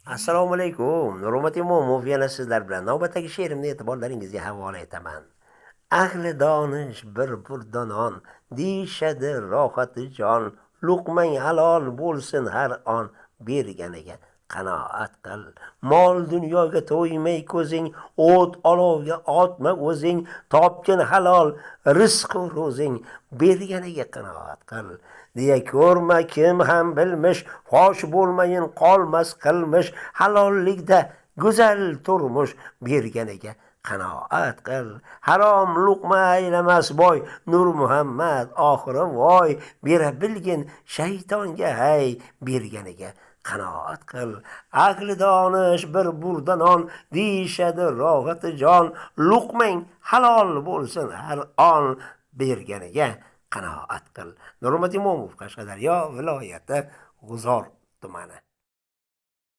Assalomu alaykum. Nurmat Imomov yana sizlar bilan navbatdagi she'rimni e'tiborlaringizga havola etaman. Ahli donish bir burdonon, deyishadi rohati jon. Luqmang halol bo'lsin har on, berganiga qanoat qil. Mol dunyoga to'ymay ko'zing, o't olovga otma o'zing. Topgin halol rizq ro'zing, berganiga qanoat qil. Deya ko'rma kim ham bilmish, fosh bo'lmayin qolmas qilmish. Halollikda go'zal turmush, berganiga qanoat qil. Harom luqma aylamas boy, Nur Muhammad oxiri voy. Bera bilgin shaytonga hay, berganiga qanoat qil. Aqli donish bir burda non, deyishadi rohati jon. Luqmang halol bo'lsin har on, berganiga qanoat qil. Nurmat Imomov, Qashqadaryo viloyati G'uzor tumani.